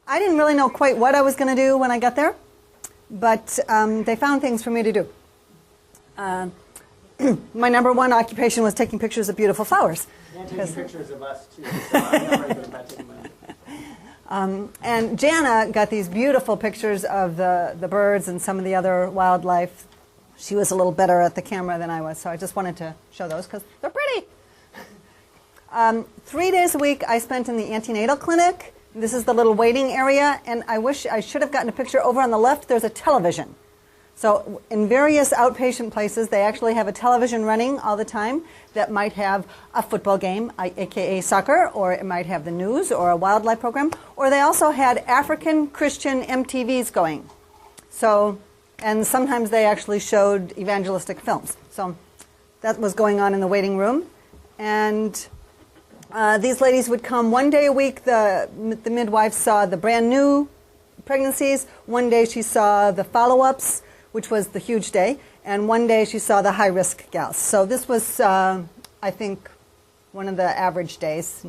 I didn't really know quite what I was going to do when I got there, but they found things for me to do. My number one occupation was taking pictures of beautiful flowers. And taking pictures of us, too. So I'm not very good about taking mine. And Jana got these beautiful pictures of the birds and some of the other wildlife. She was a little better at the camera than I was, so I just wanted to show those because they're pretty. 3 days a week I spent in the antenatal clinic. This is the little waiting area, and I wish I should have gotten a picture. Over on the left, there's a television. So in various outpatient places, they actually have a television running all the time that might have a football game, aka soccer, or it might have the news or a wildlife program, or they also had African Christian MTVs going. So, and sometimes they actually showed evangelistic films. So that was going on in the waiting room. And these ladies would come one day a week. The midwife saw the brand new pregnancies. One day she saw the follow-ups, which was the huge day. And one day she saw the high-risk gals. So this was, I think, one of the average days.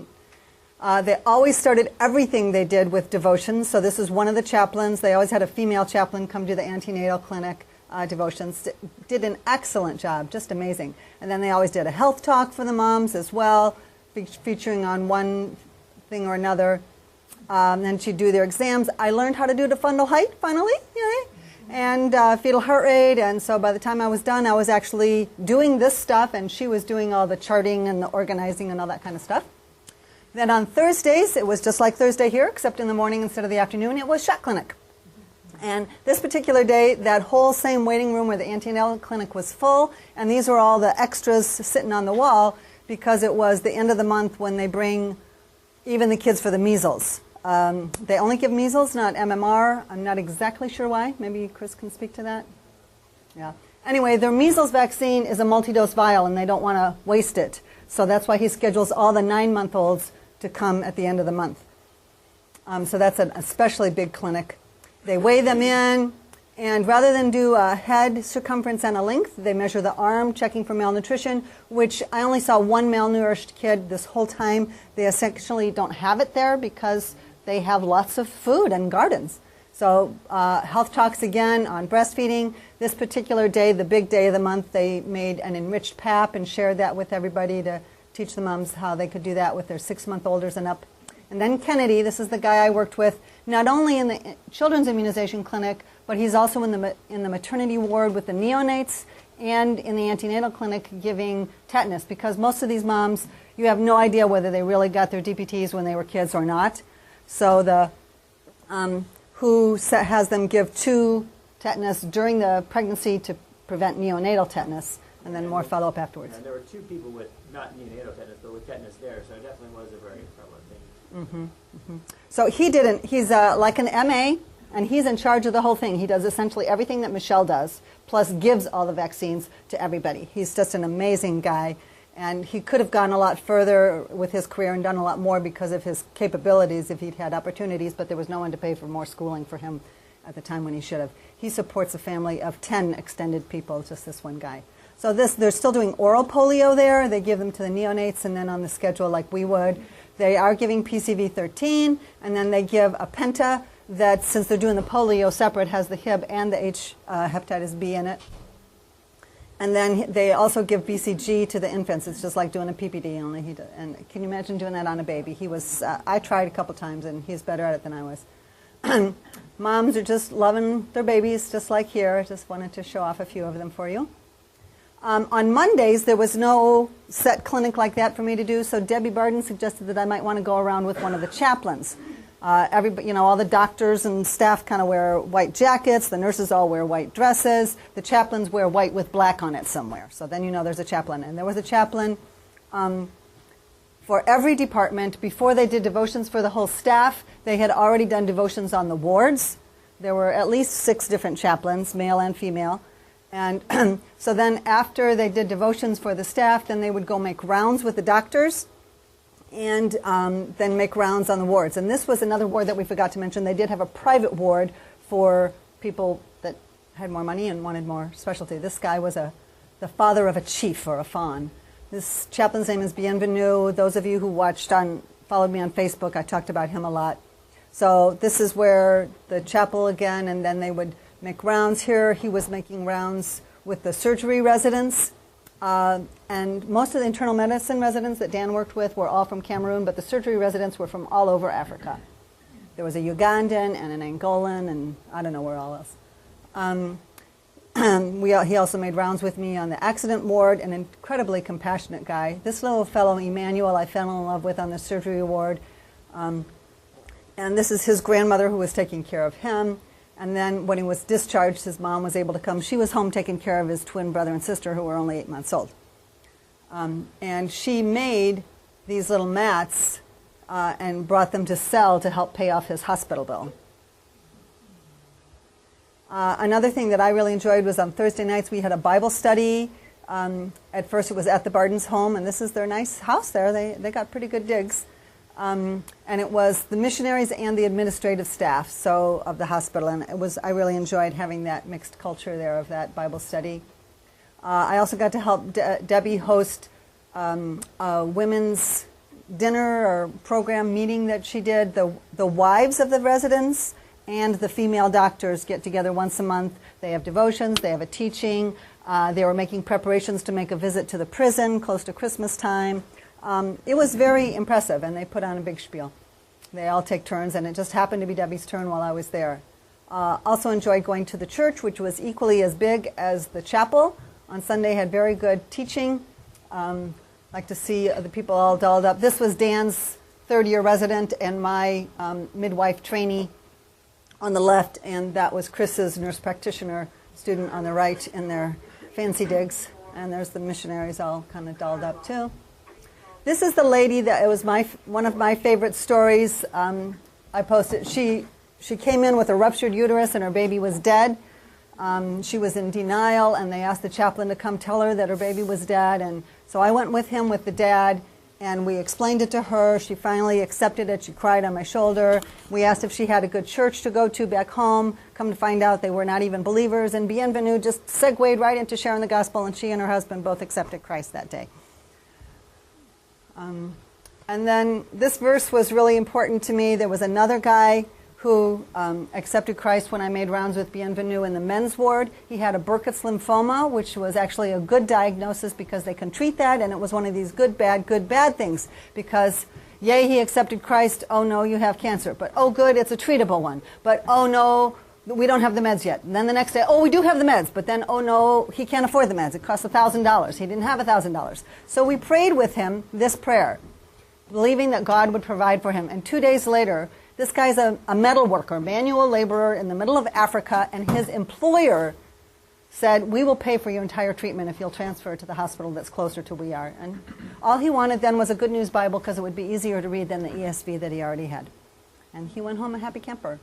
They always started everything they did with devotions. So this is one of the chaplains. They always had a female chaplain come to the antenatal clinic devotions. Did an excellent job, just amazing. And then they always did a health talk for the moms as well, featuring on one thing or another. Then she'd do their exams. I learned how to do the fundal height, finally, yay, and fetal heart rate. And so by the time I was done, I was actually doing this stuff, and she was doing all the charting and the organizing and all that kind of stuff. Then on Thursdays, it was just like Thursday here, except in the morning instead of the afternoon, it was shot clinic. And this particular day, that whole same waiting room where the antenatal clinic was full, and these were all the extras sitting on the wall, because it was the end of the month when they bring even the kids for the measles. They only give measles, not MMR. I'm not exactly sure why. Maybe Chris can speak to that. Yeah. Anyway, their measles vaccine is a multi-dose vial, and they don't want to waste it. So that's why he schedules all the 9-month-olds to come at the end of the month. So that's an especially big clinic. They weigh them in, and rather than do a head circumference and a length, they measure the arm, checking for malnutrition, which I only saw one malnourished kid this whole time. They essentially don't have it there because they have lots of food and gardens. So health talks again on breastfeeding. This particular day, the big day of the month, they made an enriched pap and shared that with everybody to teach the moms how they could do that with their 6-month-olders and up. And then Kennedy, this is the guy I worked with, not only in the children's immunization clinic, but he's also in the maternity ward with the neonates and in the antenatal clinic giving tetanus, because most of these moms, you have no idea whether they really got their DPTs when they were kids or not. So the WHO has them give 2 tetanus during the pregnancy to prevent neonatal tetanus, and then more follow-up afterwards. And there were 2 people with not neonatal tetanus, but with tetanus there, so it definitely was a very prevalent thing. Mm-hmm, mm-hmm. So he's like an MA, and he's in charge of the whole thing. He does essentially everything that Michelle does, plus gives all the vaccines to everybody. He's just an amazing guy, and he could have gone a lot further with his career and done a lot more because of his capabilities if he'd had opportunities, but there was no one to pay for more schooling for him at the time when he should have. He supports a family of 10 extended people, just this one guy. So they're still doing oral polio there. They give them to the neonates, and then on the schedule like we would. They are giving PCV13, and then they give a penta that, since they're doing the polio separate, has the Hib and the hepatitis B in it. And then they also give BCG to the infants. It's just like doing a PPD, only he does. And can you imagine doing that on a baby? He was. I tried a couple times, and he's better at it than I was. Moms are just loving their babies, just like here. I just wanted to show off a few of them for you. On Mondays, there was no set clinic like that for me to do, so Debbie Barden suggested that I might want to go around with one of the chaplains. Everybody, all the doctors and staff kind of wear white jackets. The nurses all wear white dresses. The chaplains wear white with black on it somewhere. So then you know there's a chaplain. And there was a chaplain for every department. Before they did devotions for the whole staff, they had already done devotions on the wards. There were at least 6 different chaplains, male and female. And so then after they did devotions for the staff, then they would go make rounds with the doctors and then make rounds on the wards. And this was another ward that we forgot to mention. They did have a private ward for people that had more money and wanted more specialty. This guy was the father of a chief or a fawn. This chaplain's name is Bienvenu. Those of you who followed me on Facebook, I talked about him a lot. So this is where the chapel again, and then they would make rounds here. He was making rounds with the surgery residents. And most of the internal medicine residents that Dan worked with were all from Cameroon, but the surgery residents were from all over Africa. There was a Ugandan and an Angolan, and I don't know where all else. He also made rounds with me on the accident ward, an incredibly compassionate guy. This little fellow, Emmanuel, I fell in love with on the surgery ward. And this is his grandmother who was taking care of him. And then when he was discharged, his mom was able to come. She was home taking care of his twin brother and sister who were only 8 months old. And she made these little mats and brought them to sell to help pay off his hospital bill. Another thing that I really enjoyed was on Thursday nights we had a Bible study. At first it was at the Bardens' home, and this is their nice house there. They got pretty good digs. And it was the missionaries and the administrative staff of the hospital, and I really enjoyed having that mixed culture there of that Bible study. I also got to help Debbie host a women's dinner or program meeting that she did. The wives of the residents and the female doctors get together once a month. They have devotions, they have a teaching. They were making preparations to make a visit to the prison close to Christmas time. It was very impressive, and they put on a big spiel. They all take turns, and it just happened to be Debbie's turn while I was there. Also enjoyed going to the church, which was equally as big as the chapel. On Sunday had very good teaching. Like to see the people all dolled up. This was Dan's third-year resident and my midwife trainee on the left, and that was Chris's nurse practitioner student on the right in their fancy digs. And there's the missionaries all kind of dolled up too. This is the lady that it was one of my favorite stories. I posted. She came in with a ruptured uterus and her baby was dead. She was in denial, and they asked the chaplain to come tell her that her baby was dead. And so I went with him with the dad, and we explained it to her. She finally accepted it. She cried on my shoulder. We asked if she had a good church to go to back home. Come to find out they were not even believers. And Bienvenue just segued right into sharing the gospel, and she and her husband both accepted Christ that day. And then this verse was really important to me. There was another guy who accepted Christ when I made rounds with Bienvenue in the men's ward. He had a Burkitt's lymphoma, which was actually a good diagnosis because they can treat that, and it was one of these good, bad things. Because, yay, he accepted Christ, oh no, you have cancer. But, oh good, it's a treatable one. But, oh no, we don't have the meds yet. And then the next day, oh, we do have the meds. But then, oh no, he can't afford the meds. It costs $1,000. He didn't have $1,000. So we prayed with him this prayer, believing that God would provide for him. And 2 days later, this guy's a metal worker, manual laborer in the middle of Africa, and his employer said, we will pay for your entire treatment if you'll transfer to the hospital that's closer to we are. And all he wanted then was a Good News Bible because it would be easier to read than the ESV that he already had. And he went home a happy camper.